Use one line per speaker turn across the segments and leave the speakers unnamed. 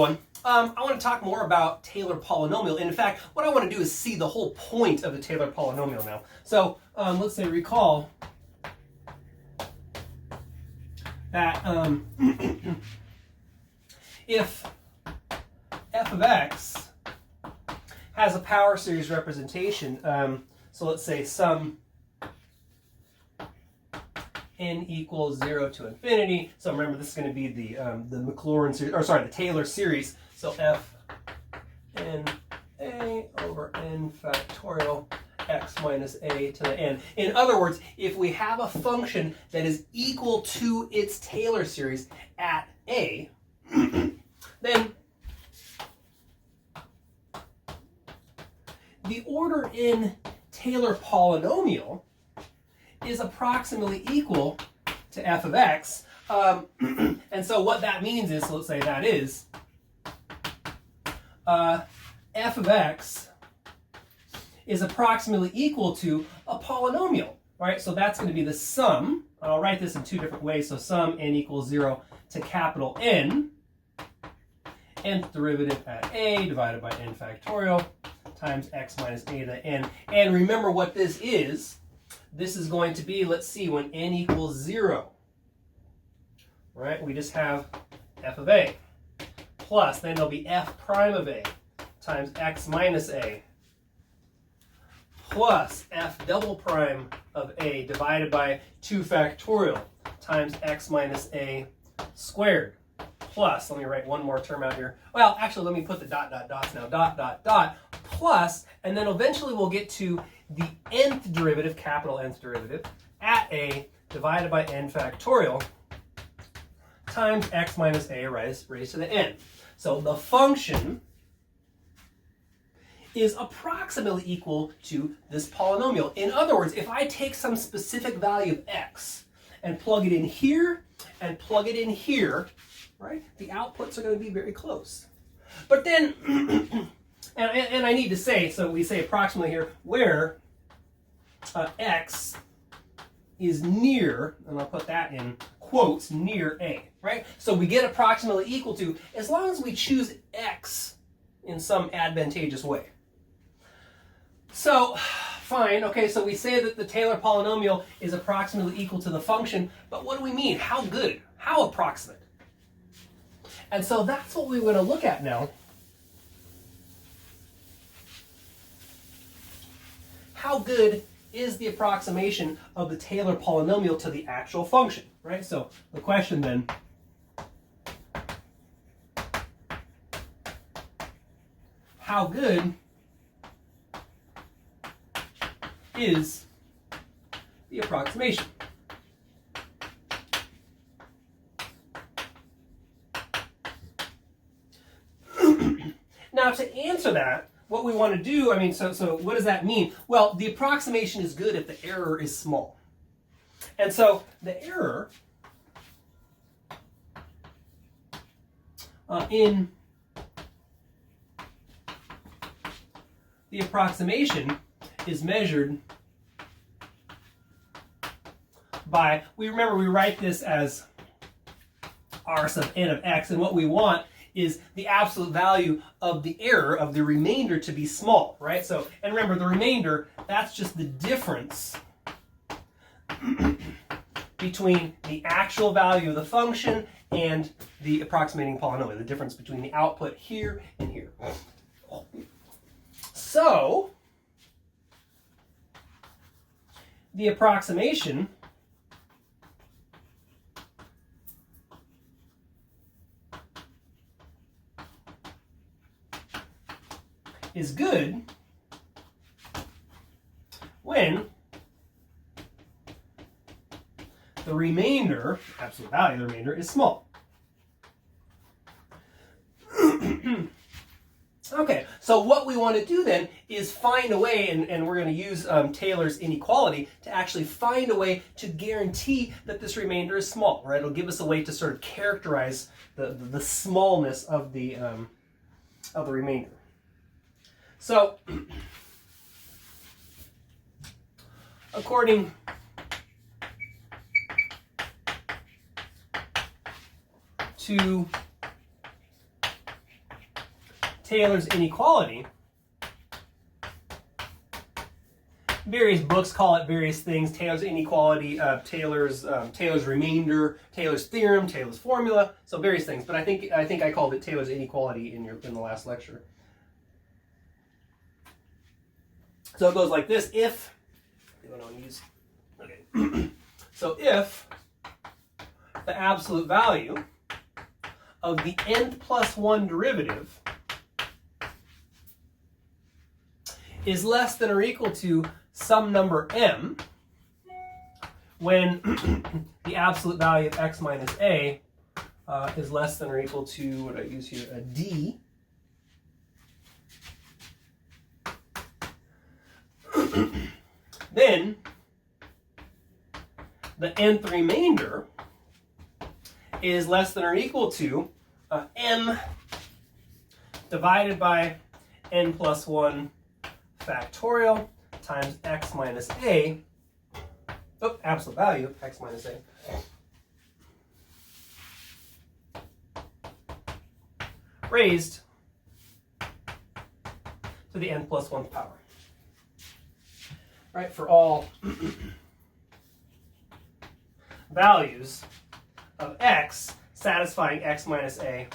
everyone. I want to talk more about Taylor polynomial. And in fact, what I want to do is see the whole point of the Taylor polynomial now. So let's say recall that if f of x has a power series representation, so let's say sum n equals 0 to infinity. So remember, this is going to be the Maclaurin series, or sorry, the Taylor series. So f n a over n factorial x minus a to the n. In other words, if we have a function that is equal to its Taylor series at a, then the order in Taylor polynomial is approximately equal to f of x. And so what that means is, so let's say that is f of x is approximately equal to a polynomial, right? So that's going to be the sum. I'll write this in two different ways. So sum n equals 0 to capital N, nth derivative at a divided by n factorial times x minus a to the n. And remember what this is. This is going to be, let's see, when n equals 0, right? We just have f of a plus, then there'll be f prime of a times x minus a plus f double prime of a divided by 2 factorial times x minus a squared plus, let me write one more term out here. Well, actually, let me put the dot, dot, dots now. Dot, dot, dot, plus, and then eventually we'll get to the nth derivative, capital nth derivative, at a divided by n factorial times x minus a raised to the n. So the function is approximately equal to this polynomial. In other words, if I take some specific value of x and plug it in here and plug it in here, right, the outputs are going to be very close. But then, and I need to say, so we say approximately here, where x is near, and I'll put that in quotes, near a, right? So we get approximately equal to, as long as we choose x in some advantageous way. So, fine, okay, so we say that the Taylor polynomial is approximately equal to the function, but what do we mean? How good? How approximate? And so that's what we're going to look at now. How good is the approximation of the Taylor polynomial to the actual function, right? So the question then, how good is the approximation? Now, to answer that, what we want to do, I mean, so what does that mean? Well, the approximation is good if the error is small. And so the error in the approximation is measured by, we write this as r sub n of x, and what we want is the absolute value of the error of the remainder to be small, right? So, and remember, the remainder, that's just the difference between the actual value of the function and the approximating polynomial, the difference between the output here and here. So, the approximation is good when the remainder, absolute value of the remainder, is small. Okay, so what we want to do then is find a way, and we're going to use Taylor's inequality to actually find a way to guarantee that this remainder is small, right? It'll give us a way to sort of characterize the smallness of the remainder. So, according to Taylor's inequality. Various books call it various things: Taylor's inequality, Taylor's remainder, Taylor's theorem, Taylor's formula. So various things. But I think I called it Taylor's inequality in the last lecture. So it goes like this: if so if the absolute value of the nth plus 1 derivative is less than or equal to some number m, when the absolute value of x minus a is less than or equal to, what do I use here, a d, then the nth remainder is less than or equal to m divided by n plus 1 factorial times x minus a, absolute value of x minus a, raised to the n plus 1th power. Right, for all values of x satisfying x minus a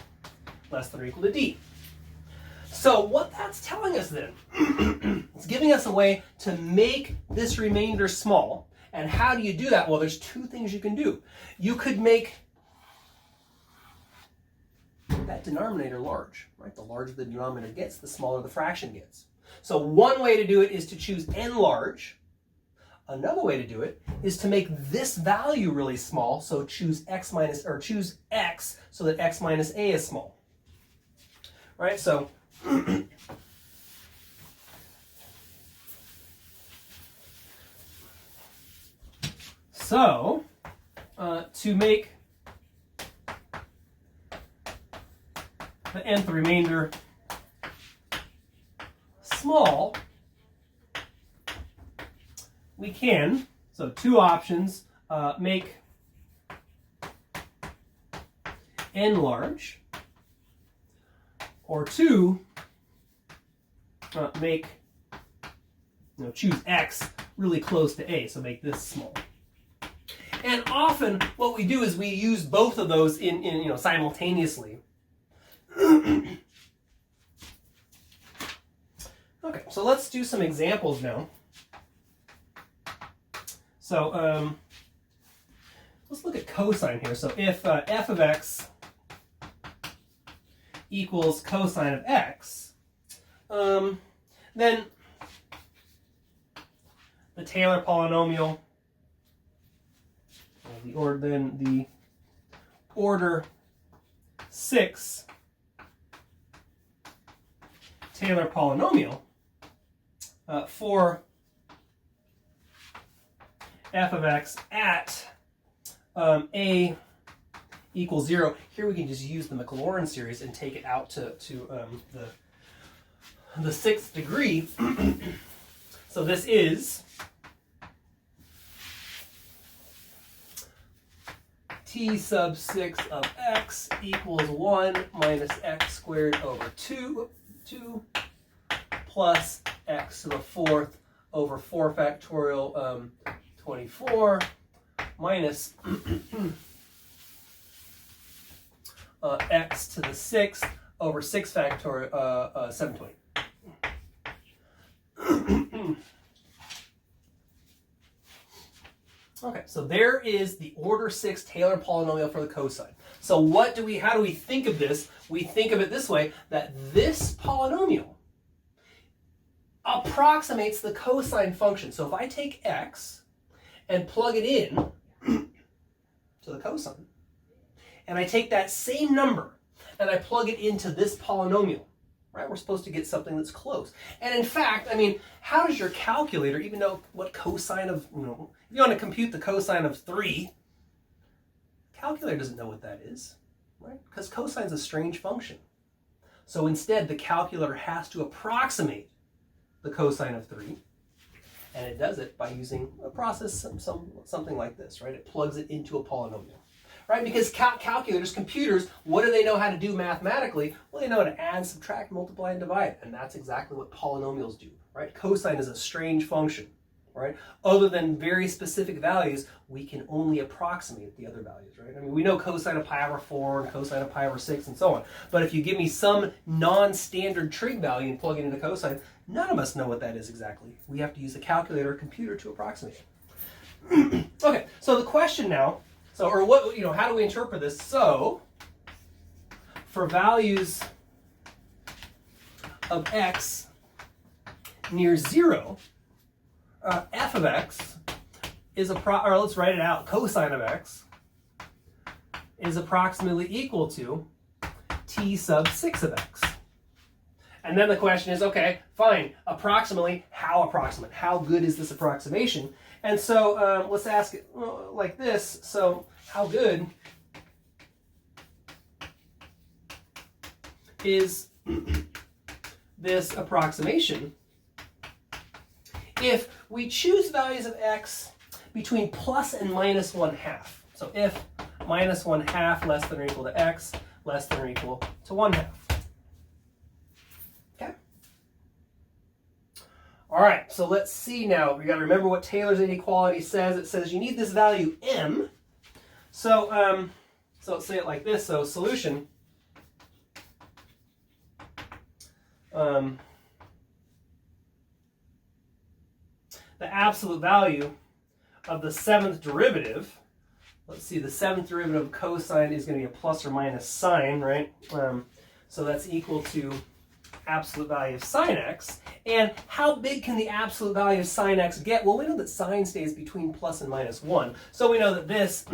less than or equal to d. So what that's telling us then, it's giving us a way to make this remainder small. And how do you do that? Well, there's two things you can do. You could make that denominator large, right? The larger the denominator gets, the smaller the fraction gets. So one way to do it is to choose n large. Another way to do it is to make this value really small, so choose x so that x minus a is small. Right? So to make the nth remainder small, we can, so two options, make n large, or two, choose x really close to a, so make this small. And often what we do is we use both of those in simultaneously. Okay, so let's do some examples now. So let's look at cosine here. So if f of x equals cosine of x, then the Taylor polynomial, the order 6 Taylor polynomial for f of x at a equals 0. Here we can just use the Maclaurin series and take it out to the 6th degree. So this is t sub 6 of x equals 1 minus x squared over 2 plus x to the 4th over 4 factorial 24 minus x to the 6th over 6 factorial 720. Okay, so there is the order 6 Taylor polynomial for the cosine. So how do we think of this? We think of it this way, that this polynomial approximates the cosine function. So if I take x and plug it in to the cosine, and I take that same number and I plug it into this polynomial, right? We're supposed to get something that's close. And in fact, how does your calculator even know what cosine of, if you want to compute the cosine of 3, calculator doesn't know what that is, right? Because cosine is a strange function. So instead, the calculator has to approximate the cosine of 3, and it does it by using a process something like this, right? It plugs it into a polynomial, right? Because calculators, computers, what do they know how to do mathematically? Well, they know how to add, subtract, multiply, and divide. And that's exactly what polynomials do, right? Cosine is a strange function, right? Other than very specific values, we can only approximate the other values, right? I mean, we know cosine of pi over 4 and cosine of pi over 6 and so on. But if you give me some non-standard trig value and plug it into cosine, none of us know what that is exactly. We have to use a calculator or computer to approximate it. Okay, so the question now, how do we interpret this? So, for values of x near 0, f of x is let's write it out, cosine of x is approximately equal to t sub 6 of x. And then the question is, okay, fine, approximately, how approximate? How good is this approximation? And so let's ask it like this. So how good is this approximation if we choose values of x between plus and minus 1/2? So if minus 1/2 less than or equal to x, less than or equal to 1/2. Okay? All right, so let's see now. We got to remember what Taylor's inequality says. It says you need this value m. So, let's say it like this. So solution. The absolute value of the 7th derivative. Let's see, the 7th derivative of cosine is going to be a plus or minus sine, right? So that's equal to absolute value of sine x. And how big can the absolute value of sine x get? Well, we know that sine stays between plus and minus 1. So we know that this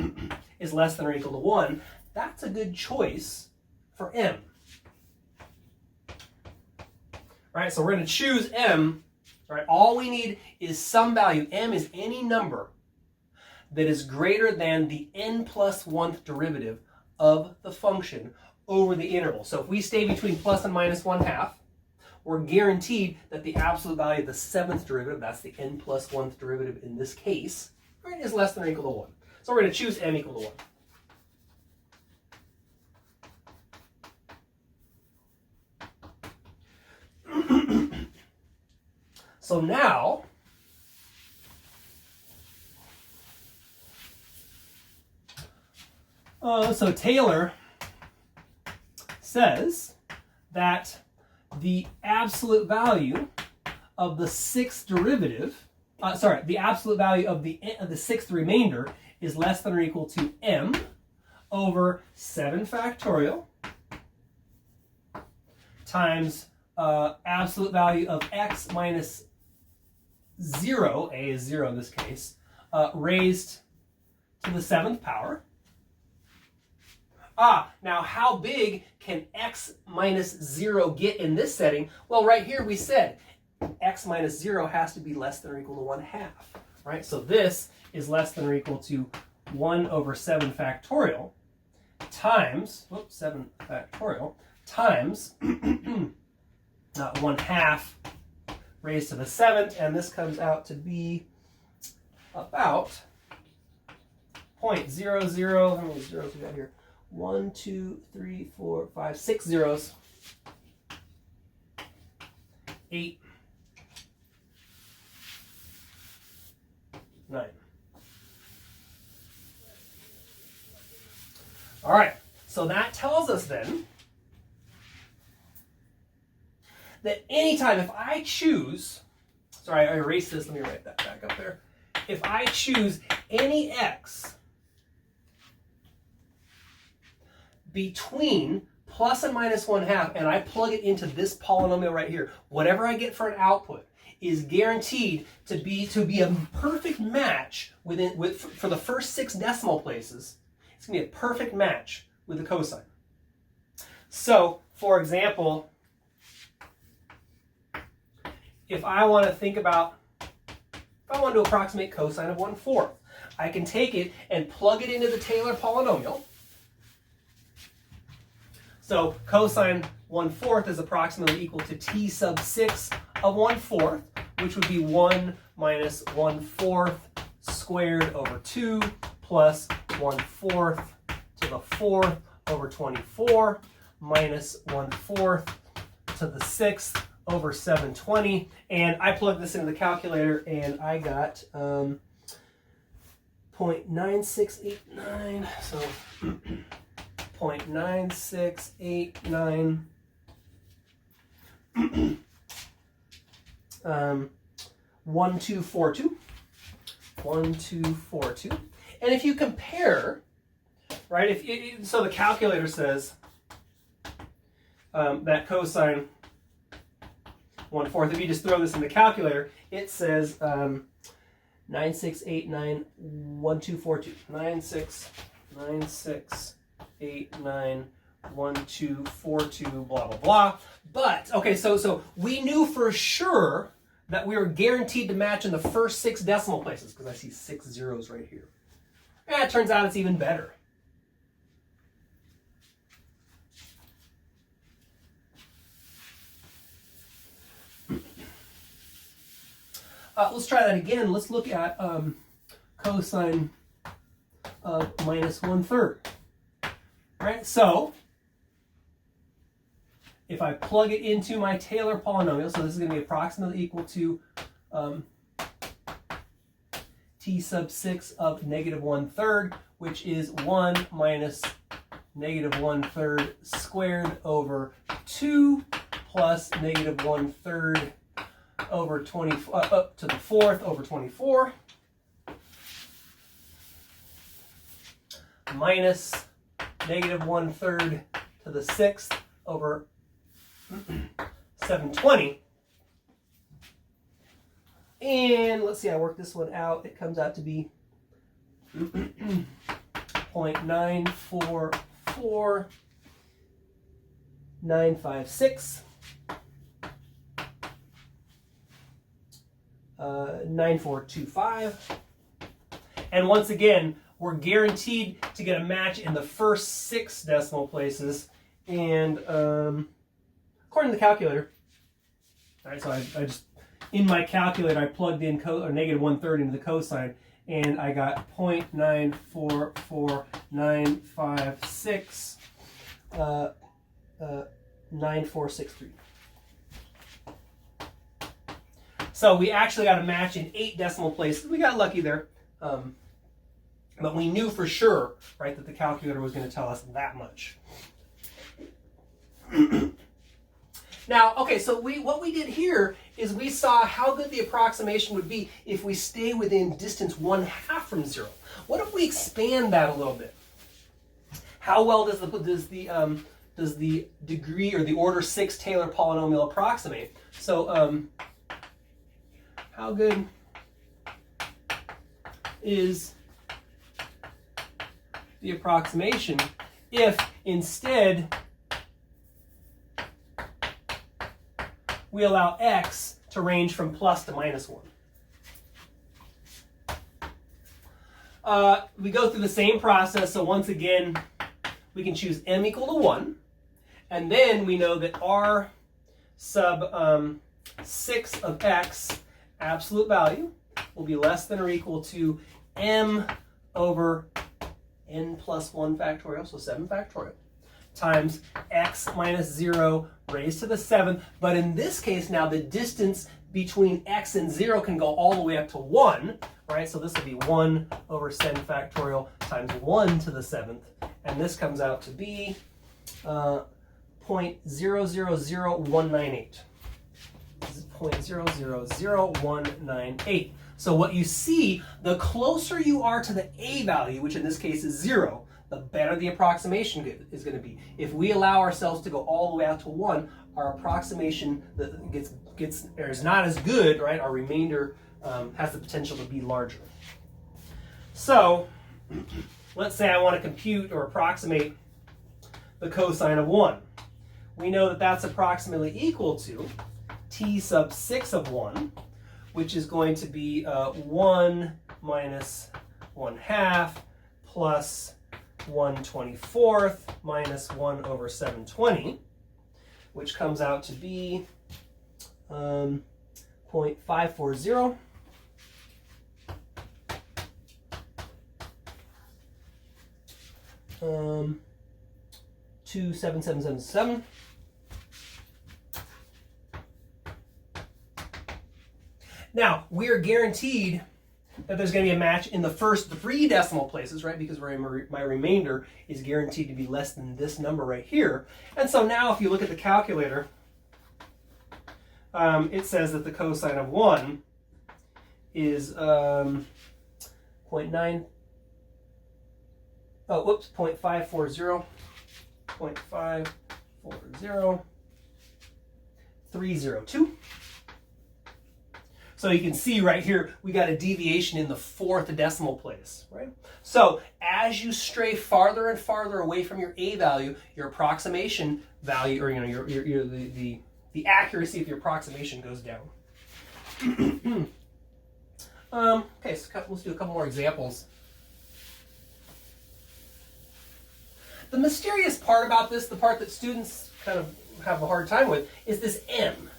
is less than or equal to 1. That's a good choice for m. Right, so we're going to choose m. Right, all we need is some value. M is any number that is greater than the n plus 1th derivative of the function over the interval. So if we stay between plus and minus 1/2, we're guaranteed that the absolute value of the 7th derivative, that's the n plus 1th derivative in this case, right, is less than or equal to 1. So we're going to choose m equal to 1. So now, so Taylor says that the absolute value of the 6th derivative, the absolute value of the 6th remainder is less than or equal to m over 7 factorial times absolute value of x minus 0, a is 0 in this case, raised to the 7th power. Now how big can x minus 0 get in this setting? Well, right here we said x minus 0 has to be less than or equal to 1/2, right? So this is less than or equal to 1 over 7 factorial times, 7 factorial times 1/2 raised to the 7th, and this comes out to be about 0.00, how many zeros we got here? 1, 2, 3, 4, 5, 6 zeros. 8, 9. All right, so that tells us then that anytime if I choose, sorry, I erased this, let me write that back up there. If I choose any x between plus and minus 1/2, and I plug it into this polynomial right here, whatever I get for an output is guaranteed to be a perfect match for the first 6 decimal places. It's going to be a perfect match with the cosine. So, for example, if I want to approximate cosine of 1/4, I can take it and plug it into the Taylor polynomial. So cosine 1/4 is approximately equal to t sub 6 of 1/4, which would be 1 minus 1/4 squared over 2 plus 1/4 the 4th over 24 minus 1/4 to the 6th over 720. And I plugged this into the calculator and I got 0.9689. So 0.9689 1242. 1242. And if you compare, right, so the calculator says that cosine 1/4, if you just throw this in the calculator, it says 9689 1242. 9689 1242, blah, blah, blah. But, okay, so we knew for sure that we were guaranteed to match in the first 6 decimal places, because I see 6 zeros right here. And it turns out it's even better. Let's try that again. Let's look at cosine of minus 1/3. Right? So, if I plug it into my Taylor polynomial, so this is going to be approximately equal to t sub 6 of negative 1/3, which is 1 minus negative 1/3 squared over 2 plus negative 1/3 over 20 up to the 4th over 24 minus negative 1/3 to the 6th over 720. And let's see, I work this one out. It comes out to be 0.944956. 9425. And once again, we're guaranteed to get a match in the first 6 decimal places. And according to the calculator, all right, so I just, in my calculator, I plugged in negative 1/3 into the cosine, and I got 0.944956, 9463. So we actually got a match in 8 decimal places. We got lucky there. But we knew for sure, right, that the calculator was going to tell us that much. Now, okay, so what we did here is we saw how good the approximation would be if we stay within distance 1/2 from 0. What if we expand that a little bit? How well does the degree or the order 6 Taylor polynomial approximate? So how good is the approximation if instead we allow x to range from plus to minus 1? We go through the same process. So once again, we can choose m equal to 1. And then we know that r sub 6 of x, absolute value, will be less than or equal to m over n plus 1 factorial, so 7 factorial, times x minus 0 raised to the 7th. But in this case now, the distance between x and 0 can go all the way up to 1, right? So this will be 1 over 7 factorial times 1 to the 7th. And this comes out to be 0.000198. This is 0.000198. So what you see, the closer you are to the a value, which in this case is 0, the better the approximation is going to be. If we allow ourselves to go all the way out to 1, our approximation is not as good, right? Our remainder has the potential to be larger. So let's say I want to compute or approximate the cosine of 1. We know that that's approximately equal to t sub 6 of 1, which is going to be 1 minus 1/2 plus 1/24 minus 1 over 720, which comes out to be 0.540. 27777. Now, we are guaranteed that there's going to be a match in the first 3 decimal places, right? Because my remainder is guaranteed to be less than this number right here. And so now if you look at the calculator, it says that the cosine of 1 is 0.540, 302. So you can see right here, we got a deviation in the 4th decimal place, right? So as you stray farther and farther away from your A value, your approximation value, or the accuracy of your approximation goes down. Okay, so let's do a couple more examples. The mysterious part about this, the part that students kind of have a hard time with, is this m.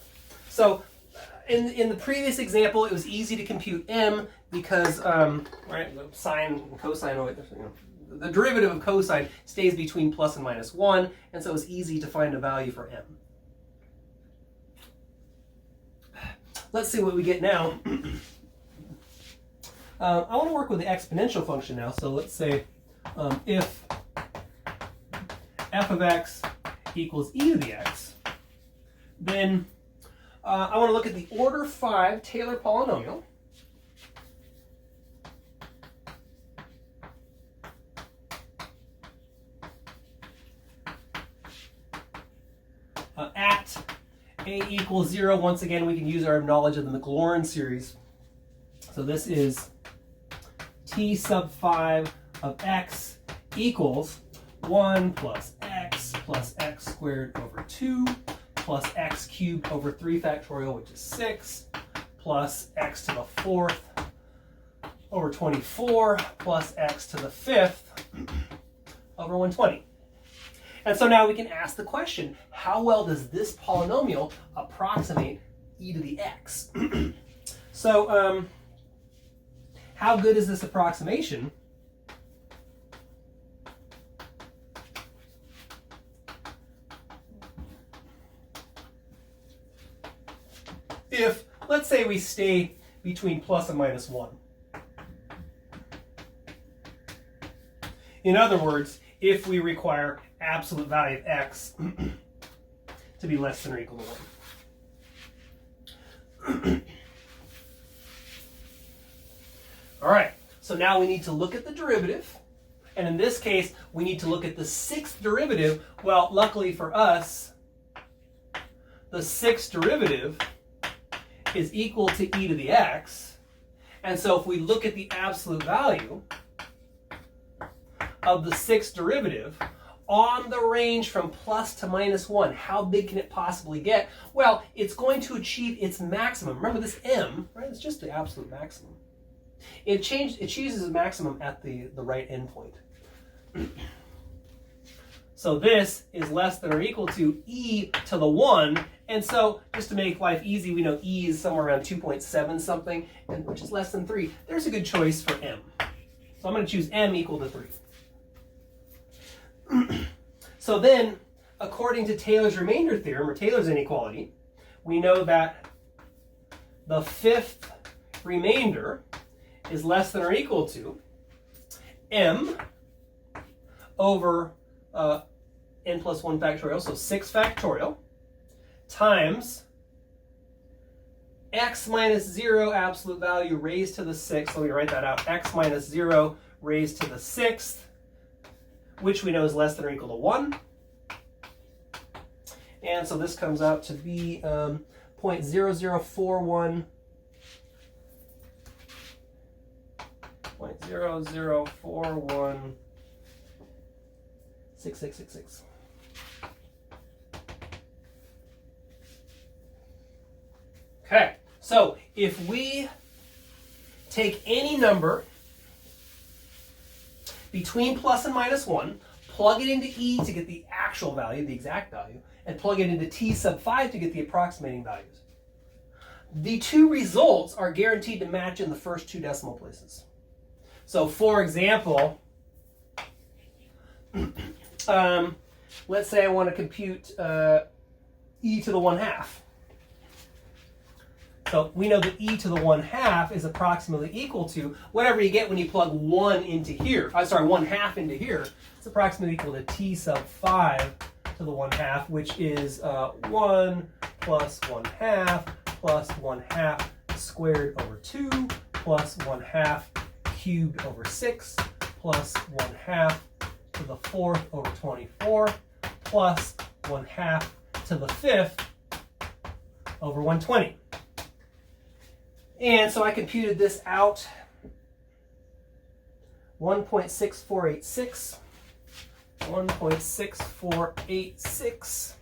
So in the previous example, it was easy to compute m because right, the sine and cosine, the derivative of cosine stays between plus and minus 1, and so it's easy to find a value for m. Let's see what we get now. I want to work with the exponential function now. So let's say if f of x equals e to the x, then I want to look at the order 5 Taylor polynomial. At a equals 0, once again, we can use our knowledge of the Maclaurin series. So this is t sub 5 of x equals 1 plus x squared over 2 plus x cubed over 3 factorial, which is 6, plus x to the 4th over 24, plus x to the 5th over 120. And so now we can ask the question, how well does this polynomial approximate e to the x? So how good is this approximation? If, let's say, we stay between plus and minus 1. In other words, if we require absolute value of x to be less than or equal to 1. All right, so now we need to look at the derivative. And in this case, we need to look at the 6th derivative. Well, luckily for us, the 6th derivative is equal to e to the x. And so if we look at the absolute value of the 6th derivative on the range from plus to minus 1, how big can it possibly get? Well, it's going to achieve its maximum. Remember this m, right? It's just the absolute maximum. It chooses a maximum at the right endpoint. So this is less than or equal to e to the 1. And so just to make life easy, we know e is somewhere around 2.7 something, and which is less than 3. There's a good choice for m. So I'm going to choose m equal to 3. So then, according to Taylor's remainder theorem, or Taylor's inequality, we know that the 5th remainder is less than or equal to m over n plus 1 factorial, so 6 factorial, times x minus 0 absolute value raised to the 6th. Let me write that out. X minus 0 raised to the 6th, which we know is less than or equal to 1. And so this comes out to be 0.0041 .00416666. Okay, so if we take any number between plus and minus 1, plug it into e to get the actual value, the exact value, and plug it into t sub 5 to get the approximating values, the two results are guaranteed to match in the first 2 decimal places. So for example, let's say I want to compute e to the 1/2. So we know that e to the 1/2 is approximately equal to whatever you get when you plug 1 into here. I'm sorry, 1/2 into here. It's approximately equal to t sub 5 to the 1/2, which is 1 plus 1/2 plus 1/2 squared over 2 plus 1/2 cubed over 6 plus 1/2 to the 4th over 24 plus 1/2 to the 5th over 120. And so I computed this out. 1.6486. 1.6486.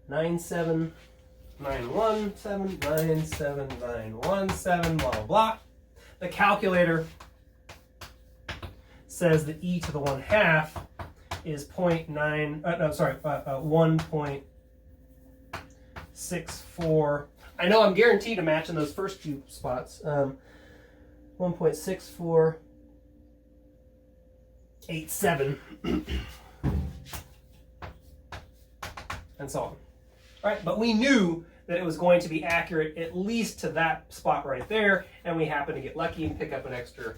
97917, 97917, blah, blah, blah. The calculator says that e to the 1/2 is 1.64. I know I'm guaranteed to match in those first two spots. 1.6487 and so on. All right, but we knew that it was going to be accurate at least to that spot right there, and we happened to get lucky and pick up an extra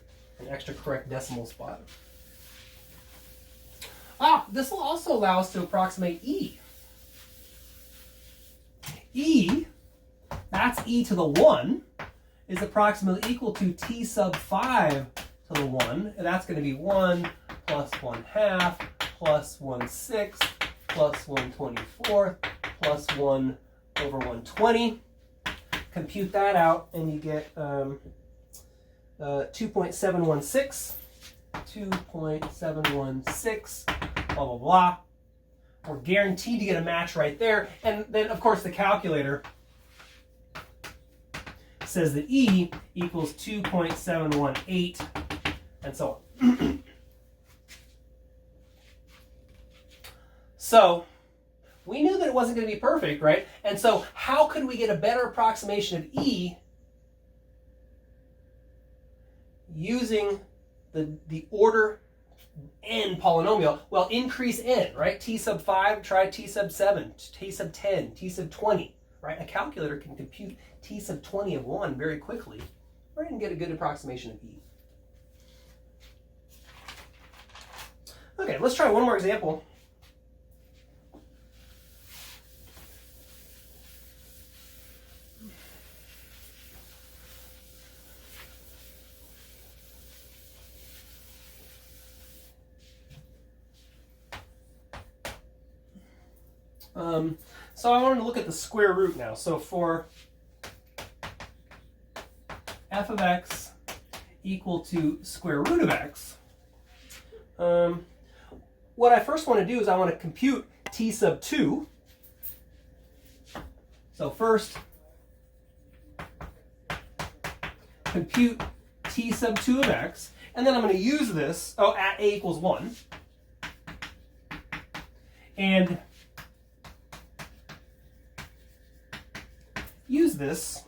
correct decimal spot. This will also allow us to approximate e. E, that's e to the 1, is approximately equal to t sub 5 to the 1, and that's going to be 1 plus 1/2 plus 1/6 plus 1/24 plus 1 over 120. Compute that out, and you get 2.716, 2.716, blah, blah, blah. We're guaranteed to get a match right there. And then, of course, the calculator says that E equals 2.718, and so on. So we knew that it wasn't going to be perfect, right? And so how could we get a better approximation of E using the order n polynomial? Well, increase n, right? T sub 5, try T sub 7, T sub 10, T sub 20, right? A calculator can compute T sub 20 of 1 very quickly, right, and get a good approximation of E. Okay, let's try one more example. So I wanted to look at the square root now. So for f of x equal to square root of x, what I first want to do is I want to compute t sub 2. So first, compute t sub 2 of x, and then I'm going to use this, at a equals 1, and use this.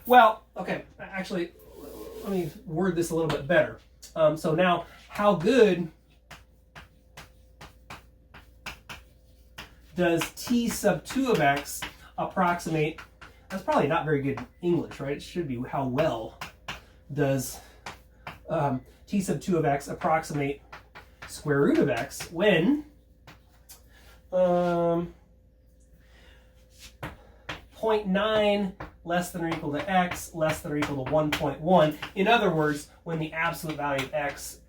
Well, okay, actually, let me word this a little bit better. So now, how good does t sub 2 of x approximate? That's probably not very good English, right? It should be how well does t sub 2 of x approximate square root of x when 0.9 less than or equal to x less than or equal to 1.1. In other words, when the absolute value of x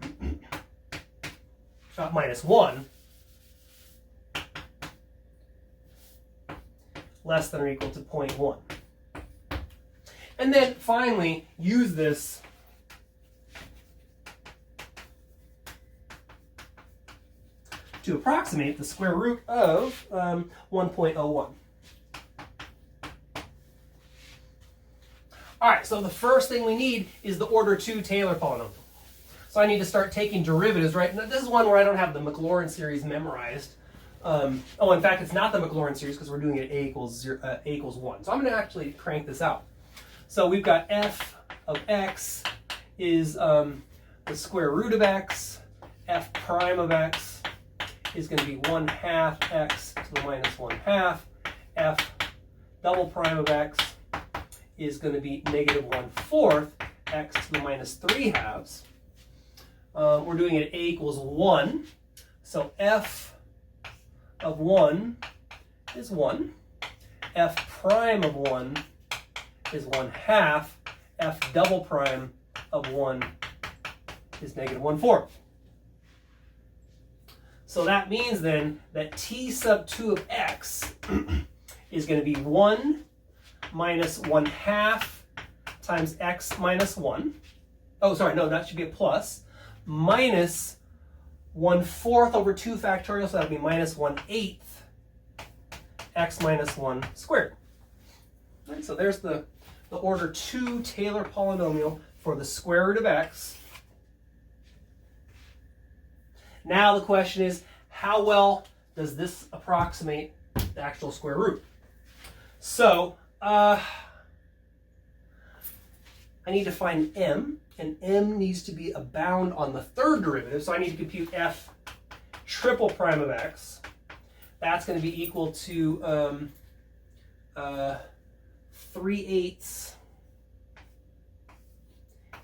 minus 1 less than or equal to 0.1. And then finally, use this to approximate the square root of 1.01. All right, so the first thing we need is the order 2 Taylor polynomial. So I need to start taking derivatives, right? Now, this is one where I don't have the Maclaurin series memorized. In fact, it's not the Maclaurin series because we're doing it at a equals 1. So I'm going to actually crank this out. So we've got f of x is the square root of x. F prime of x is going to be 1/2 x to the minus 1/2. F double prime of x is going to be negative 1/4 x to the minus 3/2. We're doing it at a equals 1. So f of 1 is 1. F prime of 1 is 1/2. F double prime of 1 is negative 1/4. So that means then that t sub 2 of x is going to be 1 minus 1/2 times x minus 1. Oh, sorry, no, that should be a plus. Minus 1/4 over 2 factorial, so that would be minus 1/8 x minus 1 squared. All right, so there's the order 2 Taylor polynomial for the square root of x. Now the question is, how well does this approximate the actual square root? So I need to find m, and m needs to be a bound on the third derivative, so I need to compute f triple prime of x. That's going to be equal to 3/8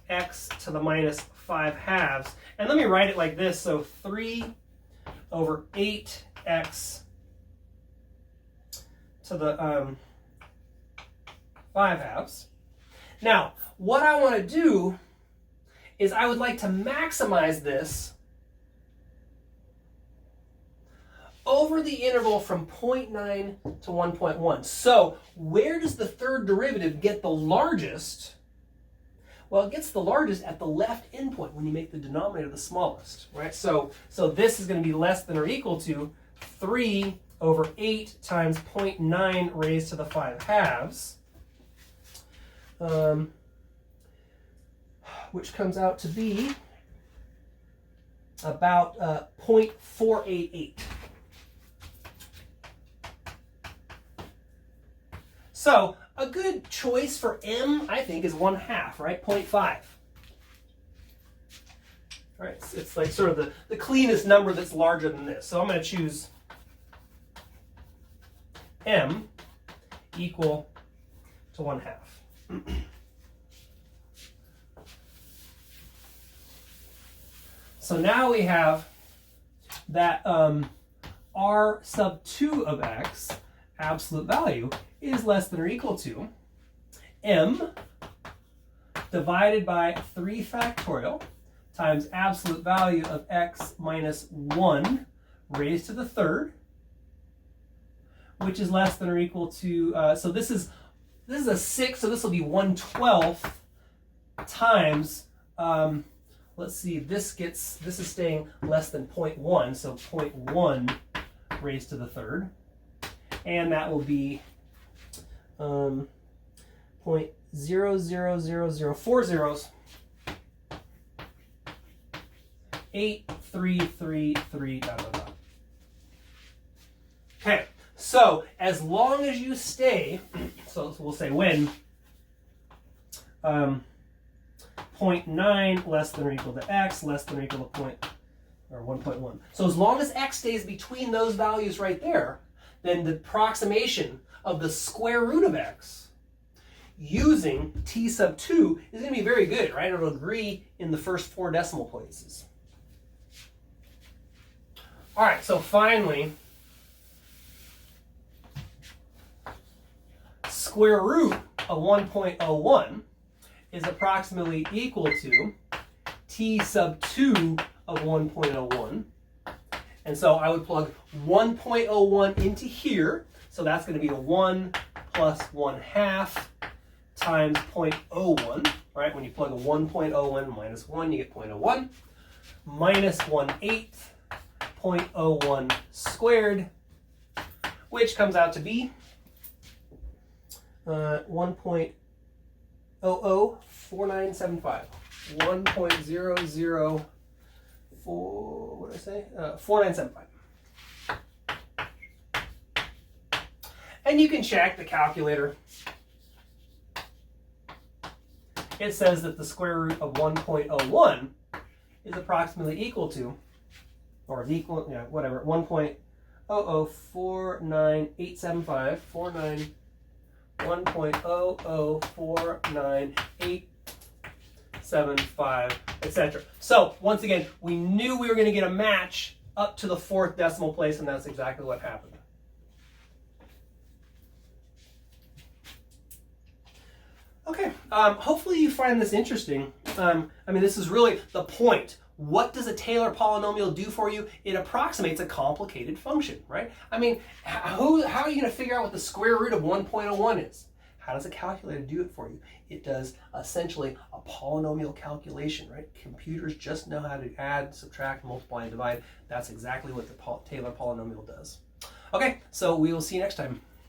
x to the minus 5/2. And let me write it like this. So 3/8x to the 5/2. Now, what I want to do is I would like to maximize this over the interval from 0.9 to 1.1. So where does the third derivative get the largest? Well, it gets the largest at the left endpoint when you make the denominator the smallest, right? So this is going to be less than or equal to 3/8 times 0.9 raised to the 5/2, which comes out to be about 0.488. So a good choice for m, I think, is 1/2, right? 0.5. All right, it's like sort of the cleanest number that's larger than this. So I'm going to choose m equal to 1/2. So now we have that r sub 2 of x, absolute value, is less than or equal to m divided by 3 factorial times absolute value of x minus 1 raised to the third, which is less than or equal to, so this is a 6, so this will be 1/12 times, let's see, this is staying less than 0.1, so 0.1 raised to the third, and that will be 0.0000, 4 zeros, 8333, dot, dot, dot. Okay, so as long as you stay, so we'll say when 0.9 less than or equal to x less than or equal to 1.1. So as long as x stays between those values right there, then the approximation of the square root of x using t sub 2 is going to be very good, right? It'll agree in the first 4 decimal places. All right, so finally, square root of 1.01 is approximately equal to t sub 2 of 1.01. And so I would plug 1.01 into here. So that's going to be a 1 plus 1/2 times 0.01, right? When you plug a 1.01 minus 1, you get 0.01, minus 1/8 0.01 squared, which comes out to be 1.004975. 1.004, what did I say? 4975. And you can check the calculator. it says that the square root of 1.01 is approximately equal to, or is equal, yeah, whatever, 1.0049875, 1.0049875, etc. So once again, we knew we were going to get a match up to the 4th decimal place, and that's exactly what happened. Okay, hopefully you find this interesting. I mean, this is really the point. What does a Taylor polynomial do for you? It approximates a complicated function, right? I mean, how are you going to figure out what the square root of 1.01 is? How does a calculator do it for you? It does essentially a polynomial calculation, right? Computers just know how to add, subtract, multiply, and divide. That's exactly what the Taylor polynomial does. Okay, so we will see you next time.